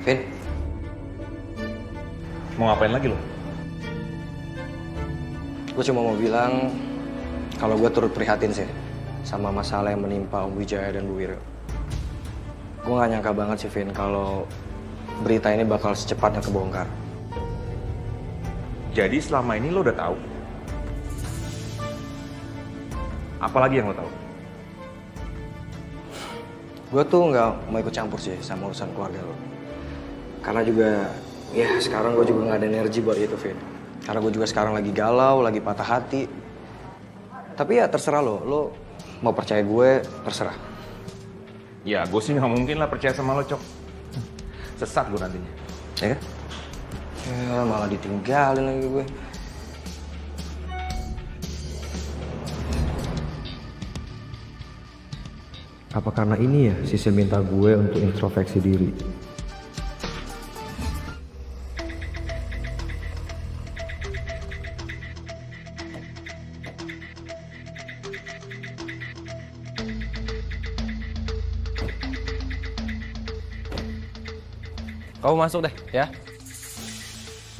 Vin, Mau ngapain lagi lo? gue cuma mau bilang kalau gue turut prihatin sih sama masalah yang menimpa Om Wijaya dan Bu Wiro. Gue gak nyangka banget sih, Vin, kalau berita ini bakal secepatnya kebongkar. Jadi selama ini lo udah tahu? Apalagi yang lo tahu? Gue tuh nggak mau ikut campur sih sama urusan keluarga lo. Karena juga, ya sekarang gue juga nggak ada energi buat itu, Vin. Karena gue juga sekarang lagi galau, lagi patah hati. Tapi ya terserah lo mau percaya gue, terserah. Ya gue sih nggak mungkin lah percaya sama lo, Cok. Sesat gue nantinya, ya kan? Ya malah ditinggalin lagi gue. Apa karena ini ya Sisil minta gue untuk introspeksi diri? Kamu masuk deh, ya.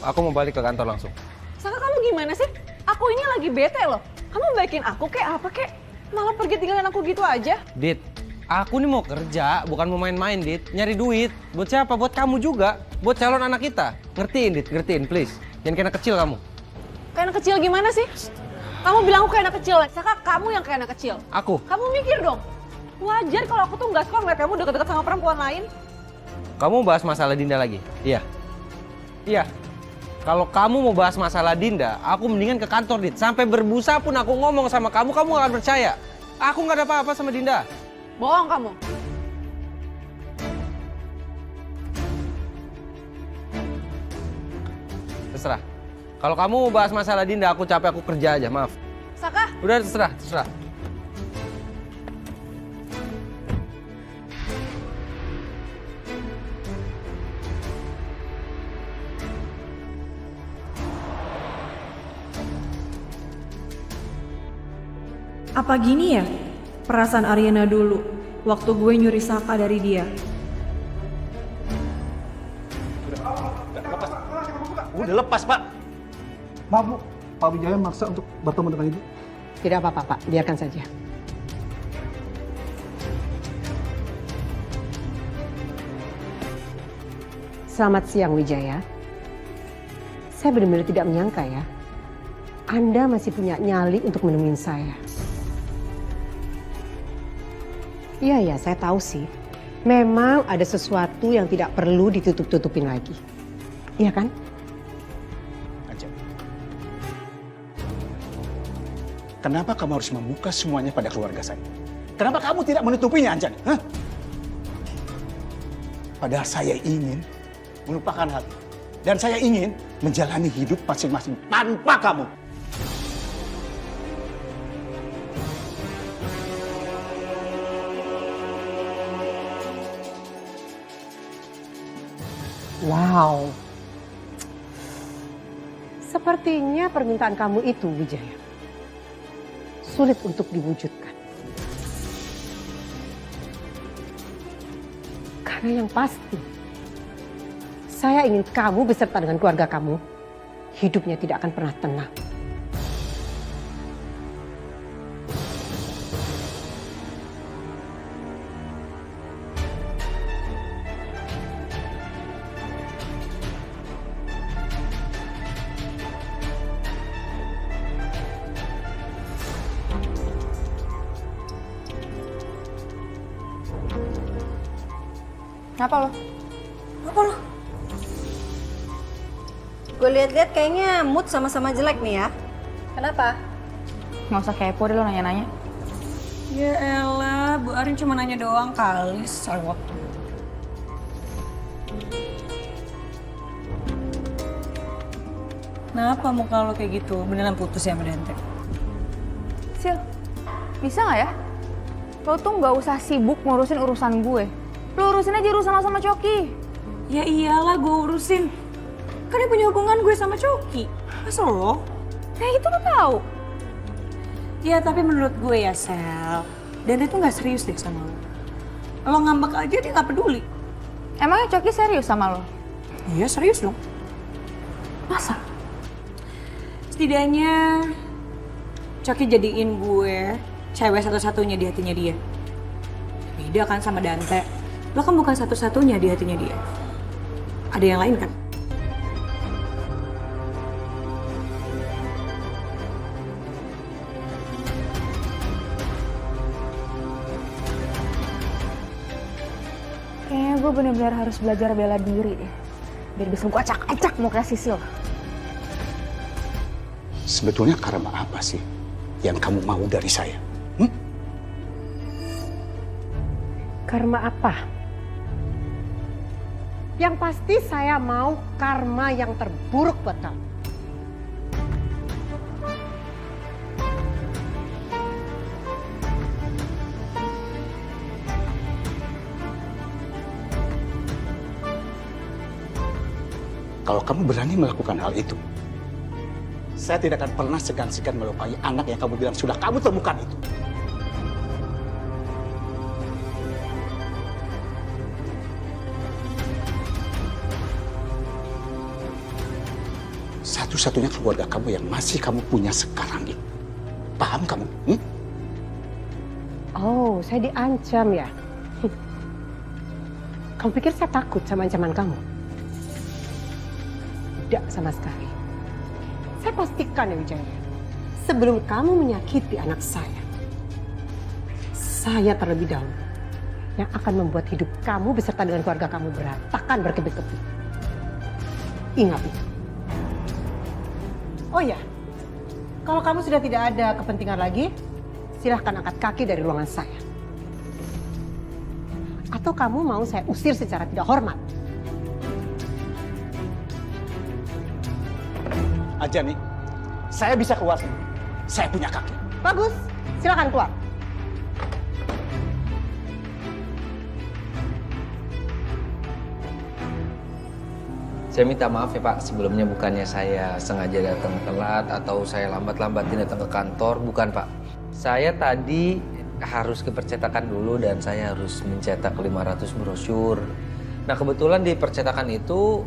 Aku mau balik ke kantor langsung. Saka, kamu gimana sih? Aku ini lagi bete loh. Kamu baikin aku kayak apa kek? Malah pergi tinggalin aku gitu aja. Dit, aku nih mau kerja, bukan mau main-main, Dit. Nyari duit. Buat siapa? Buat kamu juga. Buat calon anak kita. Ngertiin, Dit. Ngertiin, please. Jangan kayak anak kecil kamu. Kayak anak kecil gimana sih? Kamu bilang aku kayak anak kecil. Saka, kamu yang kayak anak kecil. Aku. Kamu mikir dong. Wajar kalau aku tuh nggak suka ngeliat kamu deket-deket sama perempuan lain. Kamu bahas masalah Dinda lagi? Iya. Iya. Kalau kamu mau bahas masalah Dinda, aku mendingan ke kantor, Dit. Sampai berbusa pun aku ngomong sama kamu, kamu gak akan percaya. Aku gak ada apa-apa sama Dinda. Bohong kamu. Terserah. Kalau kamu mau bahas masalah Dinda, aku capek, aku kerja aja, maaf. Saka, Udah, terserah, terserah. Apa gini ya perasaan Ariana dulu waktu gue nyuri Saka dari dia? Udah lepas, Pak. Maaf, Bu. Pak Wijaya maksa untuk bertemu dengan Ibu. Tidak apa-apa, Pak. Biarkan saja. Selamat siang, Wijaya. Saya benar-benar tidak menyangka ya. Anda masih punya nyali untuk menemuin saya. Iya, saya tahu sih. Memang ada sesuatu yang tidak perlu ditutup-tutupin lagi. Iya kan? Anjay. Kenapa kamu harus membuka semuanya pada keluarga saya? Kenapa kamu tidak menutupinya, Anjan? Hah? Padahal saya ingin melupakan hal itu. Dan saya ingin menjalani hidup masing-masing tanpa kamu. Wow. Sepertinya permintaan kamu itu, Wijaya, sulit untuk diwujudkan. Karena yang pasti, saya ingin kamu beserta dengan keluarga kamu, hidupnya tidak akan pernah tenang. Kenapa lo? Apa lo? Gue lihat-lihat kayaknya mood sama-sama jelek nih ya. Kenapa? Nggak usah kepo deh lo nanya-nanya. Ya elah, Bu Arin cuma nanya doang kali, sewot. Kenapa muka lo kayak gitu? Beneran putus ya sama Dente? Sil, bisa nggak ya? Lo tuh nggak usah sibuk ngurusin urusan gue. Lo urusin aja urusan lo sama Coki. Ya iyalah gue urusin. Kan dia punya hubungan gue sama Coki. Masa lo? Kayak gitu lo tahu. Ya tapi menurut gue ya Sel, Dente tuh gak serius deh sama lo. Lo ngambek aja dia gak peduli. Emangnya Coki serius sama lo? Iya serius dong. Masa? Setidaknya Coki jadiin gue cewek satu-satunya di hatinya dia. Beda kan sama Dante. Lo kan bukan satu-satunya di hatinya dia. Ada yang lain kan? Kayaknya gue bener-bener harus belajar bela diri deh. Biar bisa gue acak-acak mau kayak Sisil. Sebetulnya karma apa sih yang kamu mau dari saya? Karma apa? Yang pasti saya mau karma yang terburuk buat kamu. Kalau kamu berani melakukan hal itu, saya tidak akan pernah segan-segan melukai anak yang kamu bilang sudah kamu temukan itu. Satu-satunya keluarga kamu yang masih kamu punya sekarang ini. Paham kamu? Oh, saya diancam ya? Kamu pikir saya takut sama ancaman kamu? Tidak sama sekali. Saya pastikan ya Wijaya, sebelum kamu menyakiti anak saya terlebih dahulu yang akan membuat hidup kamu beserta dengan keluarga kamu berantakan berkebit-kebit. Ingat itu. Oh ya, kalau kamu sudah tidak ada kepentingan lagi, silahkan angkat kaki dari ruangan saya. Atau kamu mau saya usir secara tidak hormat? Aja nih, saya bisa keluar sendiri. Saya punya kaki. Bagus, silakan keluar. Saya minta maaf ya Pak, sebelumnya bukannya saya sengaja datang telat atau saya lambat-lambatin datang ke kantor, bukan Pak. Saya tadi harus ke percetakan dulu dan saya harus mencetak 500 brosur. Nah kebetulan di percetakan itu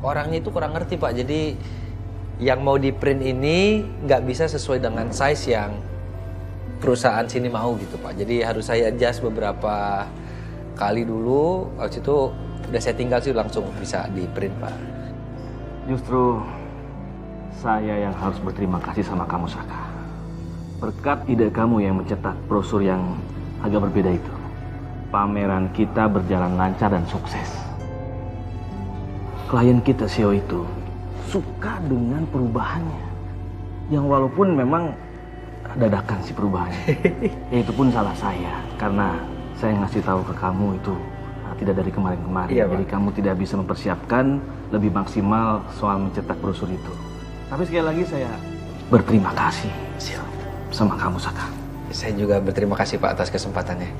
orangnya itu kurang ngerti Pak, jadi yang mau di print ini nggak bisa sesuai dengan size yang perusahaan sini mau gitu Pak. Jadi harus saya adjust beberapa kali dulu, waktu itu udah saya tinggal sih langsung bisa di print Pak. Justru saya yang harus berterima kasih sama kamu, Saka. Berkat ide kamu yang mencetak brosur yang agak berbeda itu, pameran kita berjalan lancar dan sukses. Klien kita, Sio itu, suka dengan perubahannya. Yang walaupun memang dadakan sih perubahannya. Ya itu pun salah saya, karena saya ngasih tahu ke kamu itu tidak dari kemarin-kemarin. Iya, jadi Pak. kamu tidak bisa mempersiapkan lebih maksimal soal mencetak brosur itu. Tapi sekali lagi saya berterima kasih, Sil, sama kamu, Saka. Saya juga berterima kasih Pak atas kesempatannya.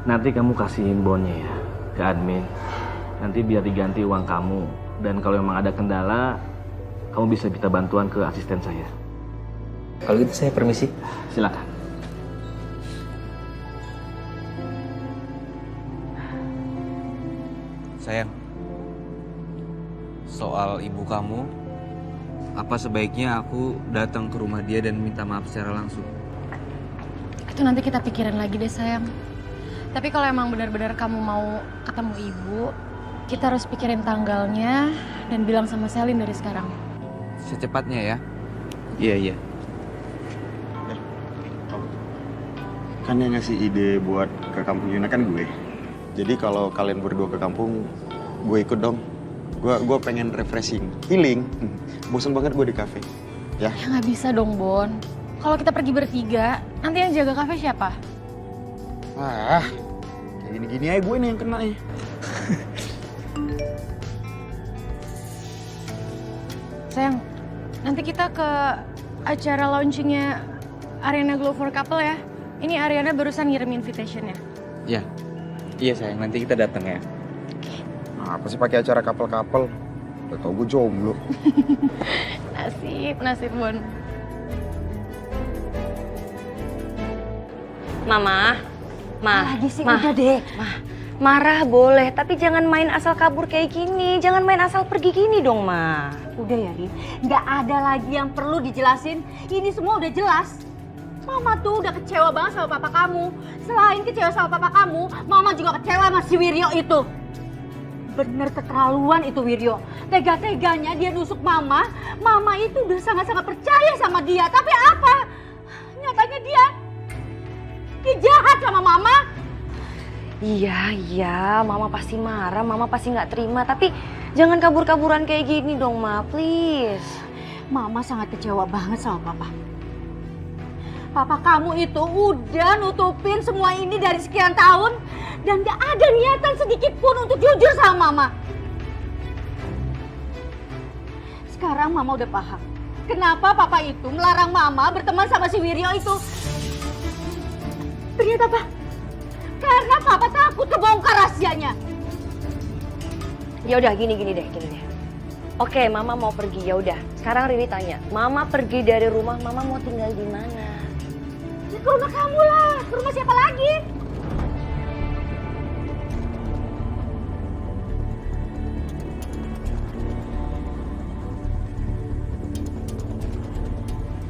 Nanti kamu kasih imbonnya ya ke admin. Nanti biar diganti uang kamu. Dan kalau memang ada kendala, kamu bisa minta bantuan ke asisten saya. Kalau gitu saya permisi. Silakan. Sayang, soal ibu kamu, apa sebaiknya aku datang ke rumah dia dan minta maaf secara langsung? Itu nanti kita pikirin lagi deh sayang. Tapi kalau emang benar-benar kamu mau ketemu ibu, kita harus pikirin tanggalnya dan bilang sama Selin dari sekarang. Secepatnya ya? Iya. Kan yang ngasih ide buat ke kampung Yuna kan gue. Jadi kalau kalian berdua ke kampung, gue ikut dong. Gue pengen refreshing, healing. Bosan banget gue di kafe. Ya? Ya nggak bisa dong Bon. Kalau kita pergi bertiga, nanti yang jaga kafe siapa? Wah, kayak gini-gini aja gue nih yang kena ya. Sayang, nanti kita ke acara launchingnya Ariana Glow for Couple ya. Ini Ariana barusan ngirim invitationnya. Iya sayang, nanti kita datang ya. Apa sih pakai acara couple-couple? Udah tau gue jomblo. Nasib Bon. Mama, Lagi sih udah deh. Marah boleh, tapi jangan main asal kabur kayak gini. Jangan main asal pergi gini dong, Ma. Udah ya, Rin. Nggak ada lagi yang perlu dijelasin. Ini semua udah jelas. Mama tuh udah kecewa banget sama papa kamu. Selain kecewa sama papa kamu, Mama juga kecewa sama si Wiryo itu. Bener keterlaluan itu Wiryo. Tega-teganya dia nusuk Mama. Mama itu udah sangat-sangat percaya sama dia. Tapi apa? Nyatanya dia jahat sama Mama. Iya, Mama pasti marah, Mama pasti nggak terima. Tapi jangan kabur-kaburan kayak gini dong, Ma, please. Mama sangat kecewa banget sama Papa. Papa kamu itu udah nutupin semua ini dari sekian tahun dan gak ada niatan sedikit pun untuk jujur sama Mama. Sekarang Mama udah paham kenapa Papa itu melarang Mama berteman sama si Wiryo itu. Ternyata apa? Karena Papa takut kebongkar rahasianya. Ya udah gini deh. Oke, Mama mau pergi, ya udah. Sekarang Riri tanya, Mama pergi dari rumah, Mama mau tinggal di mana? Ya ke rumah kamu lah, ke rumah siapa lagi?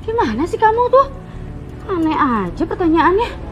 Gimana sih kamu tuh? Aneh aja pertanyaannya.